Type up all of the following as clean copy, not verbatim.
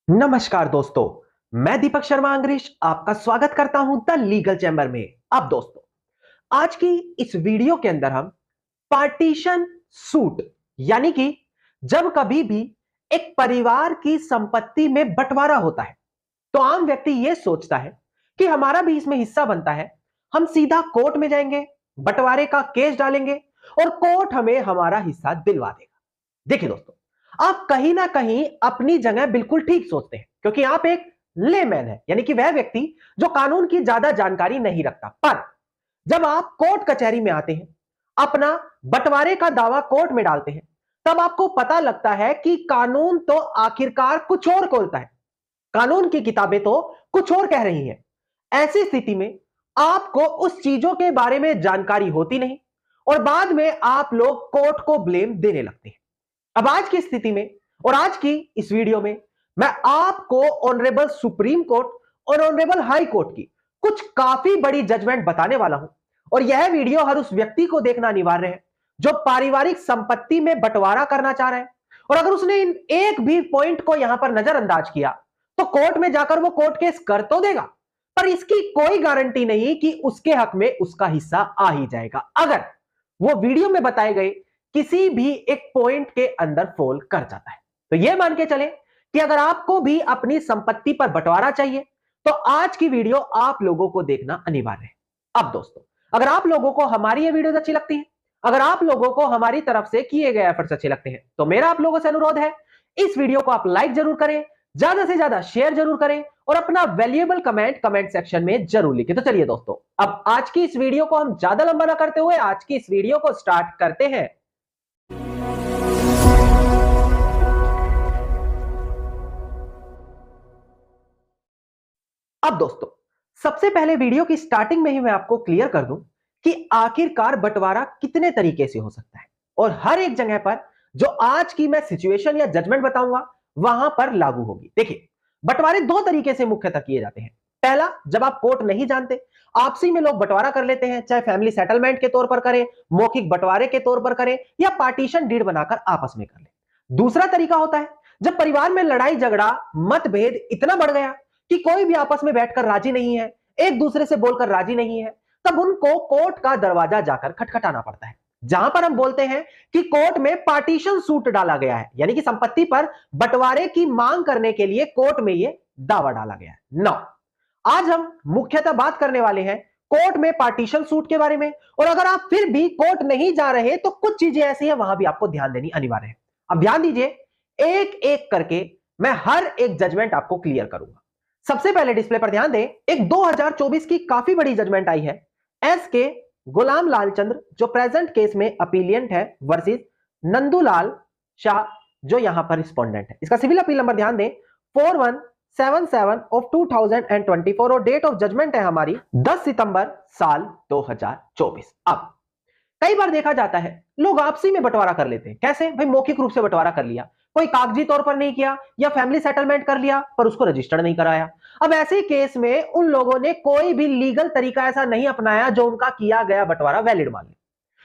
नमस्कार दोस्तों। मैं दीपक शर्मा अंग्रेज आपका स्वागत करता हूं द लीगल चैम्बर में। अब दोस्तों, आज की इस वीडियो के अंदर हम पार्टीशन सूट यानी कि जब कभी भी एक परिवार की संपत्ति में बंटवारा होता है तो आम व्यक्ति यह सोचता है कि हमारा भी इसमें हिस्सा बनता है। हम सीधा कोर्ट में जाएंगे, बंटवारे का केस डालेंगे और कोर्ट हमें हमारा हिस्सा दिलवा देगा। देखिए दोस्तों, आप कहीं ना कहीं अपनी जगह बिल्कुल ठीक सोचते हैं क्योंकि आप एक लेमैन है, यानी कि वह व्यक्ति जो कानून की ज्यादा जानकारी नहीं रखता। पर जब आप कोर्ट कचहरी में आते हैं, अपना बंटवारे का दावा कोर्ट में डालते हैं, तब आपको पता लगता है कि कानून तो आखिरकार कुछ और बोलता है। कानून की किताबें तो कुछ और कह रही हैं। ऐसी स्थिति में आपको उस चीजों के बारे में जानकारी होती नहीं और बाद में आप लोग कोर्ट को ब्लेम देने लगते हैं। अब आज की स्थिति में और आज की इस वीडियो में मैं आपको ऑनरेबल सुप्रीम कोर्ट और ऑनरेबल हाई कोर्ट की कुछ काफी बड़ी जजमेंट बताने वाला हूं। और यह वीडियो हर उस व्यक्ति को देखना अनिवार्य है जो पारिवारिक संपत्ति में बंटवारा करना चाह रहा है। और अगर उसने इन एक भी पॉइंट को यहां पर नजरअंदाज किया तो कोर्ट में जाकर वो कोर्ट केस कर तो देगा, पर इसकी कोई गारंटी नहीं कि उसके हक में उसका हिस्सा आ ही जाएगा अगर वो वीडियो में बताए गए किसी भी एक पॉइंट के अंदर फॉल कर जाता है। तो यह मान के चले कि अगर आपको भी अपनी संपत्ति पर बंटवारा चाहिए तो आज की वीडियो आप लोगों को देखना अनिवार्य है। अब दोस्तों, अगर आप लोगों को हमारी ये वीडियो अच्छी लगती है, अगर आप लोगों को हमारी तरफ से किए गए एफर्ट्स अच्छे लगते हैं, तो मेरा आप लोगों से अनुरोध है, इस वीडियो को आप लाइक जरूर करें, ज्यादा से ज्यादा शेयर जरूर करें और अपना वैल्यूएबल कमेंट सेक्शन में जरूर लिखें। तो चलिए दोस्तों, अब आज की इस वीडियो को हम ज्यादा लंबा ना करते हुए आज की इस वीडियो को स्टार्ट करते हैं। अब दोस्तों, सबसे पहले वीडियो की स्टार्टिंग में ही मैं आपको क्लियर कर दूं कि आखिरकार बंटवारा कितने तरीके से हो सकता है और हर एक जगह पर जो आज की मैं सिचुएशन या जजमेंट बताऊंगा वहां पर लागू होगी। देखिए, बंटवारे दो तरीके से मुख्यतः किए जाते हैं। पहला, जब आप कोर्ट नहीं जानते, आपसी में लोग बंटवारा कर लेते हैं, चाहे फैमिली सेटलमेंट के तौर पर करें, मौखिक बंटवारे के तौर पर करें या पार्टीशन डीड बनाकर आपस में कर लें। दूसरा तरीका होता है जब परिवार में लड़ाई झगड़ा मतभेद इतना बढ़ गया कि कोई भी आपस में बैठकर राजी नहीं है, एक दूसरे से बोलकर राजी नहीं है, तब उनको कोर्ट का दरवाजा जाकर खटखटाना पड़ता है, जहां पर हम बोलते हैं कि कोर्ट में पार्टीशन सूट डाला गया है, यानी कि संपत्ति पर बंटवारे की मांग करने के लिए कोर्ट में यह दावा डाला गया है। नौ, आज हम मुख्यतः बात करने वाले हैं कोर्ट में पार्टीशन सूट के बारे में। और अगर आप फिर भी कोर्ट नहीं जा रहे तो कुछ चीजें ऐसी हैं, वहां भी आपको ध्यान देनी अनिवार्य है। अब ध्यान दीजिए, एक एक करके मैं हर एक जजमेंट आपको क्लियर करूंगा। सबसे पहले डिस्प्ले पर ध्यान दें, एक 2024 की काफी बड़ी जजमेंट आई है, एस के गुलाम लाल चंद्र जो प्रेजेंट केस में अपीलियंट है वर्सेस नंदूलाल शाह जो यहां पर रिस्पोंडेंट है। इसका सिविल अपील नंबर ध्यान दें 4177 ऑफ 2024 और डेट ऑफ जजमेंट है हमारी 10 सितंबर साल 2024। अब कई बार देखा जाता है लोग आपसी में बंटवारा कर लेते हैं। कैसे भाई? मौखिक रूप से बंटवारा कर लिया, कोई कागजी तौर पर नहीं किया या फैमिली सेटलमेंट कर लिया पर उसको रजिस्टर्ड नहीं कराया। अब ऐसे केस में उन लोगों ने कोई भी लीगल तरीका ऐसा नहीं अपनाया जो उनका किया गया बंटवारा वैलिड मान ले।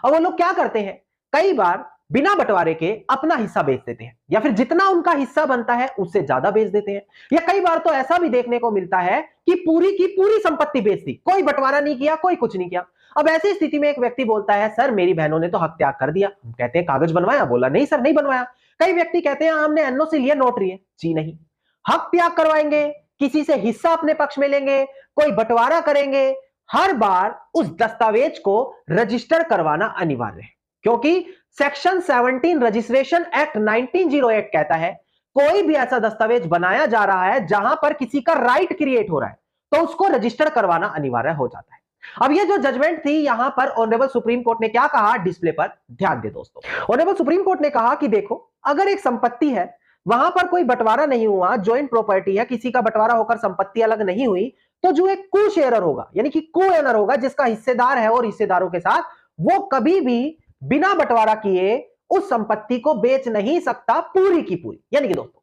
अब वो लोग क्या करते हैं, कई बार बिना बंटवारे के अपना हिस्सा बेच देते हैं या फिर जितना उनका हिस्सा बनता है उससे ज्यादा बेच देते हैं। या कई बार तो ऐसा भी देखने को मिलता है कि पूरी की पूरी संपत्ति बेच दी, कोई बंटवारा नहीं किया, कोई कुछ नहीं किया। अब ऐसी स्थिति में एक व्यक्ति बोलता है सर मेरी बहनों ने तो हक त्याग कर दिया। हम कहते हैं कागज बनवाया? बोला नहीं सर नहीं बनवाया। कई व्यक्ति कहते हैं हमने एनओसी लिया, नोटरी है। जी नहीं, हक त्याग करवाएंगे, किसी से हिस्सा अपने पक्ष में लेंगे, कोई बंटवारा करेंगे, हर बार उस दस्तावेज को रजिस्टर करवाना अनिवार्य है। क्योंकि सेक्शन 17 रजिस्ट्रेशन एक्ट 1908 कहता है कोई भी ऐसा दस्तावेज बनाया जा रहा है जहां पर किसी का राइट क्रिएट हो रहा है तो उसको रजिस्टर करवाना अनिवार्य हो जाता है। अब ये जो जजमेंट थी यहां पर ऑनरेबल सुप्रीम कोर्ट ने क्या कहा, डिस्प्ले पर ध्यान दे दोस्तों। ऑनरेबल सुप्रीम कोर्ट ने कहा कि देखो, अगर एक संपत्ति है वहां पर कोई बंटवारा नहीं हुआ, जॉइंट प्रॉपर्टी है, किसी का बंटवारा होकर संपत्ति अलग नहीं हुई, तो जो एक को शेयरर होगा यानी कि को ओनर होगा जिसका हिस्सेदार है और हिस्सेदारों के साथ, वो कभी भी बिना बंटवारा किए उस संपत्ति को बेच नहीं सकता पूरी की पूरी। यानी कि दोस्तों,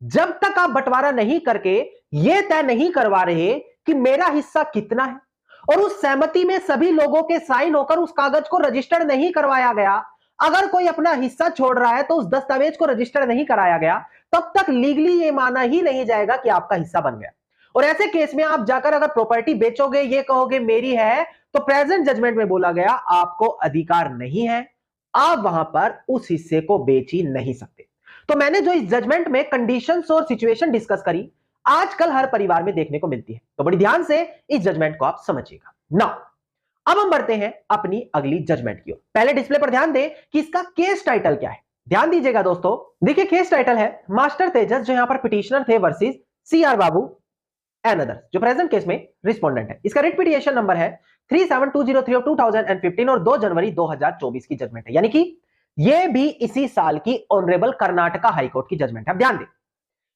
जब तक आप बंटवारा नहीं करके यह तय नहीं करवा रहे कि मेरा हिस्सा कितना है और उस सहमति में सभी लोगों के साइन होकर उस कागज को रजिस्टर्ड नहीं करवाया गया, अगर कोई अपना हिस्सा छोड़ रहा है तो उस दस्तावेज को रजिस्टर नहीं कराया गया, तब तक लीगली ये माना ही नहीं जाएगा कि आपका हिस्सा बन गया। और ऐसे केस में आप जाकर अगर प्रॉपर्टी बेचोगे, ये कहोगे मेरी है, तो प्रेजेंट जजमेंट में बोला गया आपको अधिकार नहीं है, आप वहां पर उस हिस्से को बेच ही नहीं सकते। तो मैंने जो इस जजमेंट में कंडीशंस और सिचुएशन डिस्कस करी, आजकल हर परिवार में देखने को मिलती है। तो बड़ी ध्यान से इस जजमेंट को आप समझिएगा। नाउ अब हम बढ़ते हैं अपनी अगली जजमेंट की ओर। पहले डिस्प्ले पर ध्यान दें कि इसका केस टाइटल क्या है। ध्यान दीजिएगा दोस्तों, देखिए केस टाइटल है मास्टर तेजस, जो यहां पर पिटिशनर थे, versus CR Babu and others, जो प्रेजेंट केस में रिस्पोंडेंट है। इसका रिट पिटिशन नंबर है 372030 ऑफ 2015 और 2 जनवरी 2024 की जजमेंट है, यानी कि यह भी इसी साल की ऑनरेबल कर्नाटका हाईकोर्ट की जजमेंट है। अब ध्यान दें,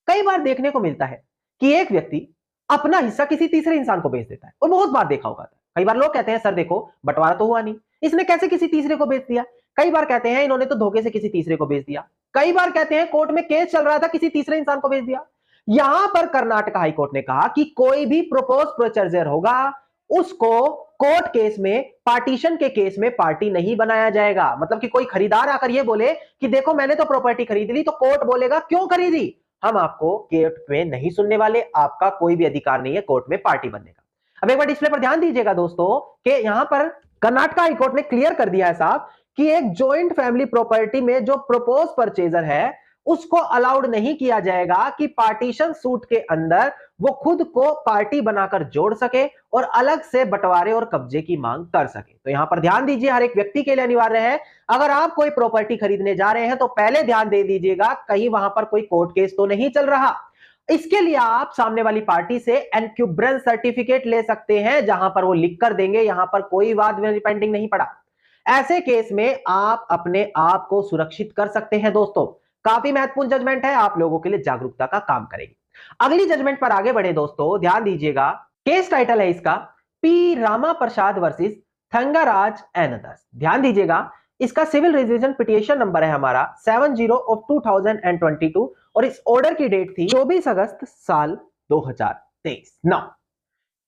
कई बार देखने को मिलता है कि एक व्यक्ति अपना हिस्सा किसी तीसरे इंसान को बेच देता है, और बहुत बार देखा होगा। कई बार लोग कहते हैं सर देखो बंटवारा तो हुआ नहीं, इसने कैसे किसी तीसरे को बेच दिया। कई बार कहते हैं इन्होंने तो धोखे से किसी तीसरे को बेच दिया। कई बार कहते हैं कोर्ट में केस चल रहा था, किसी तीसरे इंसान को बेच दिया। यहां पर कर्नाटक हाईकोर्ट ने कहा कि कोई भी प्रपोज प्रोचर्जर होगा, उसको कोर्ट केस में, पार्टीशन के केस में पार्टी नहीं बनाया जाएगा। मतलब कि कोई खरीदार आकर ये बोले कि देखो मैंने तो प्रॉपर्टी खरीद ली, तो कोर्ट बोलेगा क्यों खरीदी, हम आपको कोर्ट में नहीं सुनने वाले, आपका कोई भी अधिकार नहीं है कोर्ट में पार्टी बनने का। अब एक बार डिस्प्ले पर ध्यान दीजिएगा दोस्तों कि यहां पर कर्नाटक हाईकोर्ट ने क्लियर कर दिया है साहब कि एक जॉइंट फैमिली प्रॉपर्टी में जो प्रपोज परचेजर है, उसको अलाउड नहीं किया जाएगा कि पार्टीशन सूट के अंदर वो खुद को पार्टी बनाकर जोड़ सके और अलग से बंटवारे और कब्जे की मांग कर सके। तो यहां पर ध्यान दीजिए, हर एक व्यक्ति के लिए अनिवार्य है, अगर आप कोई प्रॉपर्टी खरीदने जा रहे हैं तो पहले ध्यान दे दीजिएगा कहीं वहां पर कोई कोर्ट केस तो नहीं चल रहा। इसके लिए आप सामने वाली पार्टी से एनक्यूब्रेंस सर्टिफिकेट ले सकते हैं, जहां पर वो लिख कर देंगे यहां पर कोई वाद पेंडिंग नहीं पड़ा। ऐसे केस में आप अपने आप को सुरक्षित कर सकते हैं। दोस्तों काफी महत्वपूर्ण जजमेंट है, आप लोगों के लिए जागरूकता का काम करेगी। अगली जजमेंट पर आगे बढ़े दोस्तों, ध्यान दीजिएगा, केस टाइटल है इसका P Rama Prasad versus Thangaraj and others. ध्यान दीजिएगा, इसका सिविल रिविजन पिटिशन नंबर है हमारा 70 ऑफ 2022 और इस ऑर्डर की डेट थी 24 अगस्त साल 2023। नाउ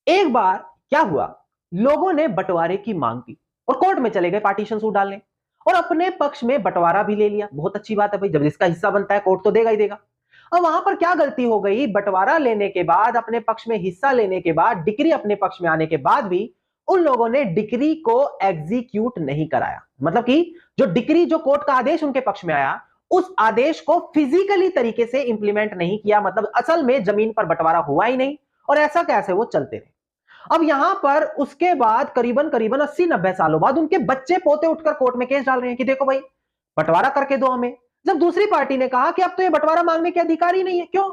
एक बार क्या हुआ, लोगों ने बंटवारे की मांग की और कोर्ट में चले गए पार्टीशन सूट डालने और अपने पक्ष में बंटवारा भी ले लिया। बहुत अच्छी बात है भाई, जब जिसका हिस्सा बनता है कोर्ट तो देगा ही देगा। अब वहां पर क्या गलती हो गई, बंटवारा लेने के बाद, अपने पक्ष में हिस्सा लेने के बाद, डिक्री अपने पक्ष में आने के बाद भी उन लोगों ने डिक्री को एग्जीक्यूट नहीं कराया। मतलब कि जो डिक्री, जो कोर्ट का आदेश उनके पक्ष में आया, उस आदेश को फिजिकली तरीके से इंप्लीमेंट नहीं किया। मतलब असल में जमीन पर बंटवारा हुआ ही नहीं, और ऐसा कैसे वो चलते रहे। अब यहां पर उसके बाद करीबन 80-90 सालों बाद उनके बच्चे पोते उठकर कोर्ट में केस डाल रहे हैं कि देखो भाई बंटवारा करके दो हमें, जब दूसरी पार्टी ने कहा कि अब तो ये बंटवारा मांगने के अधिकार ही नहीं है। क्यों?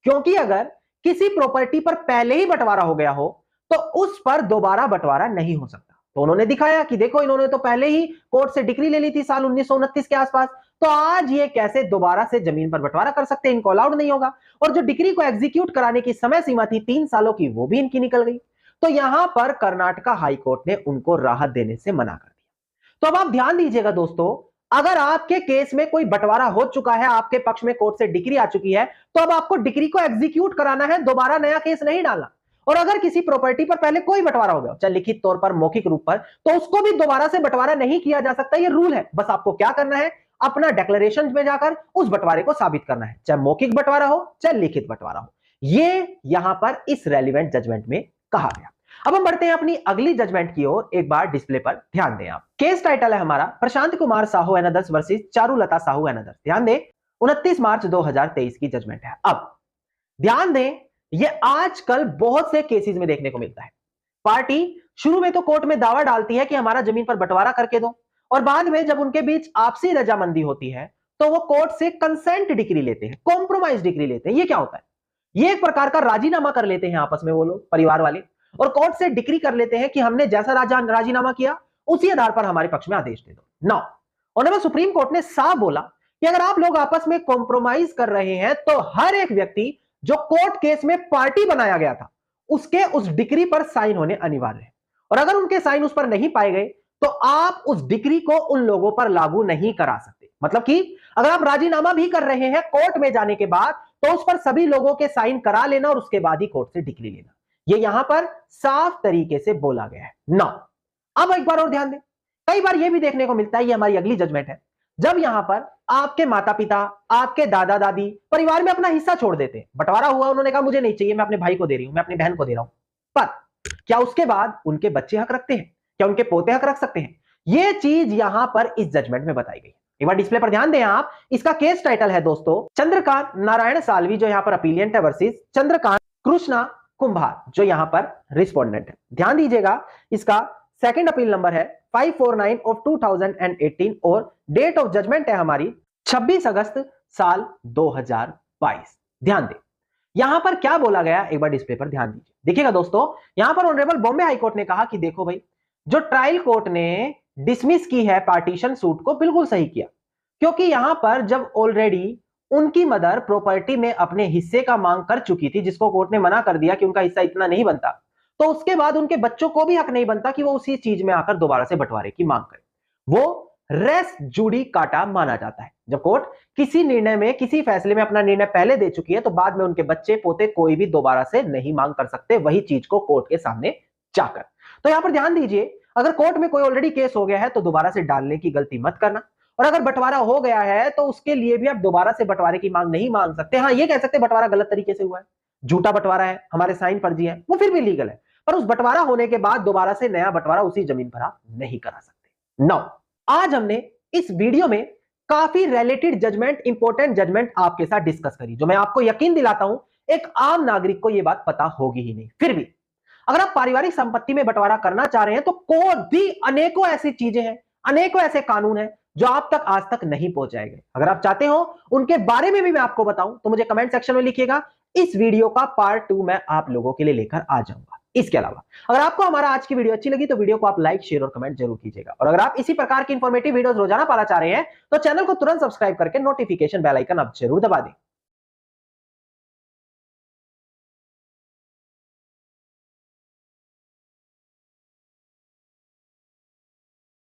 क्योंकि अगर किसी प्रॉपर्टी पर पहले ही बंटवारा हो गया हो तो उस पर दोबारा बंटवारा नहीं हो सकता। तो उन्होंने दिखाया कि देखो इन्होंने तो पहले ही कोर्ट से डिक्री ले ली थी साल 1929 के आसपास, तो आज ये कैसे दोबारा से जमीन पर बंटवारा कर सकते हैं, इनको अलाउड नहीं होगा। और जो डिक्री को एग्जीक्यूट कराने की समय सीमा थी 3 सालों की, वो भी इनकी निकल गई। तो यहां पर कर्नाटका हाईकोर्ट ने उनको राहत देने से मना कर दिया। तो अब आप ध्यान दीजिएगा दोस्तों, अगर आपके केस में कोई बंटवारा हो चुका है, आपके पक्ष में कोर्ट से डिक्री आ चुकी है, तो अब आपको डिक्री को एग्जीक्यूट कराना है, दोबारा नया केस नहीं डालना। और अगर किसी प्रॉपर्टी पर पहले कोई बंटवारा हो गया, चाहे लिखित तौर पर, मौखिक रूप पर, तो उसको भी दोबारा से बंटवारा नहीं किया जा सकता। ये रूल है। बस आपको क्या करना है, अपना डिक्लेरेशन में जाकर उस बंटवारे को साबित करना है, चाहे मौखिक बंटवारा हो चाहे लिखित बंटवारा हो। ये यहां पर इस रेलिवेंट जजमेंट में कहा गया। अब हम बढ़ते हैं अपनी अगली जजमेंट की ओर। एक बार डिस्प्ले पर ध्यान दें आप, केस टाइटल है हमारा Prashant Kumar Sahu and others versus Charulata Sahu and others. ध्यान दें, 29 मार्च 2023 की जजमेंट है। अब ध्यान दें, ये आजकल बहुत से केसेस में देखने को मिलता है। पार्टी शुरू में तो कोर्ट में दावा डालती है कि हमारा जमीन पर बंटवारा करके दो, और बाद में जब उनके बीच आपसी रजामंदी होती है तो वो कोर्ट से कंसेंट डिक्री लेते हैं, कॉम्प्रोमाइज डिक्री लेते हैं। ये क्या होता है, ये एक प्रकार का राजीनामा कर लेते हैं आपस में वो लोग, परिवार वाले, और कोर्ट से डिक्री कर लेते हैं कि हमने जैसा राजीनामा किया उसी आधार पर हमारे पक्ष में आदेश दे दो। नाउ ऑनरेबल सुप्रीम कोर्ट ने साफ बोला कि अगर आप लोग आपस में कॉम्प्रोमाइज कर रहे हैं तो हर एक व्यक्ति जो कोर्ट केस में पार्टी बनाया गया था उसके उस डिक्री पर साइन होने अनिवार्य है, और अगर उनके साइन उस पर नहीं पाए गए तो आप उस डिक्री को उन लोगों पर लागू नहीं करा सकते। मतलब कि अगर आप राजीनामा भी कर रहे हैं कोर्ट में जाने के बाद, तो उस पर सभी लोगों के साइन करा लेना और उसके बाद ही कोर्ट से डिक्री लेना। ये यहां पर साफ तरीके से बोला गया है। नाउ अब एक बार और ध्यान दें, कई बार यह भी देखने को मिलता है, ये हमारी अगली जजमेंट है, जब यहां पर आपके माता पिता, आपके दादा दादी परिवार में अपना हिस्सा छोड़ देते हैं। बंटवारा हुआ, उन्होंने कहा मुझे नहीं चाहिए, मैं अपने भाई को दे रही हूं, मैं अपनी बहन को दे रहा हूं। पर क्या उसके बाद उनके बच्चे हक रखते हैं? क्या उनके पोते हक रख सकते हैं? यह चीज यहां पर इस जजमेंट में बताई गई। एक बार डिस्प्ले पर ध्यान दें आप। इसका केस टाइटल है दोस्तों चंद्रकांत नारायण साल्वी, जो यहां पर अपीलियंट है, वर्सेस चंद्रकांत कृष्णा कुंभार, जो यहां पर रिस्पोंडेंट है। ध्यान दीजिएगा, इसका सेकंड अपील नंबर है 549 ऑफ 2018 और डेट ऑफ जजमेंट है हमारी 26 अगस्त साल 2022। ध्यान दें यहां पर क्या बोला गया, एक बार डिस्प्ले पर ध्यान दीजिए। देखिएगा दोस्तों, यहां पर ऑनरेबल बॉम्बे हाई कोर्ट ने कहा कि देखो भाई, जो ट्रायल कोर्ट ने डिसमिस की है पार्टीशन सूट को, बिल्कुल सही किया। क्योंकि यहां पर जब ऑलरेडी उनकी मदर प्रॉपर्टी में अपने हिस्से का मांग कर चुकी थी, जिसको कोर्ट ने मना कर दिया कि उनका हिस्सा इतना नहीं बनता, तो उसके बाद उनके बच्चों को भी हक नहीं बनता कि वो उसी चीज में आकर दोबारा से बंटवारे की मांग करें। वो रेस जुडिकाटा माना जाता है। जब कोर्ट किसी निर्णय में, किसी फैसले में अपना निर्णय पहले दे चुकी है, तो बाद में उनके बच्चे पोते कोई भी दोबारा से नहीं मांग कर सकते वही चीज को कोर्ट के सामने जाकर। तो यहां पर ध्यान दीजिए, अगर कोर्ट में कोई ऑलरेडी केस हो गया है तो दोबारा से डालने की गलती मत करना। और अगर बंटवारा हो गया है तो उसके लिए भी आप दोबारा से बंटवारे की मांग नहीं मांग सकते। हाँ, ये कह सकते बंटवारा गलत तरीके से हुआ है, झूठा बंटवारा है, हमारे साइन फर्जी है, वो फिर भी लीगल है। पर उस बंटवारा होने के बाद दोबारा से नया बंटवारा उसी जमीन पर आप नहीं करा सकते। नौ, आज हमने इस वीडियो में काफी रिलेटेड जजमेंट, इंपॉर्टेंट जजमेंट आपके साथ डिस्कस करी, जो मैं आपको यकीन दिलाता हूं एक आम नागरिक को यह बात पता होगी ही नहीं। फिर भी अगर आप पारिवारिक संपत्ति में बंटवारा करना चाह रहे हैं तो कोर्ट भी अनेकों ऐसी चीजें हैं, अनेकों ऐसे कानून हैं जो आप तक आज तक नहीं पहुंचाएंगे। अगर आप चाहते हो उनके बारे में भी मैं आपको बताऊं तो मुझे कमेंट सेक्शन में लिखिएगा, इस वीडियो का पार्ट 2 मैं आप लोगों के लिए लेकर आ जाऊंगा। इसके अलावा अगर आपको हमारा आज की वीडियो अच्छी लगी तो वीडियो को आप लाइक, शेयर और कमेंट जरूर कीजिएगा। और अगर आप इसी प्रकार की इंफॉर्मेटिव वीडियोस रोजाना पाना चाह रहे हैं तो चैनल को तुरंत सब्सक्राइब करके नोटिफिकेशन बेल आइकन आप जरूर दबा दें।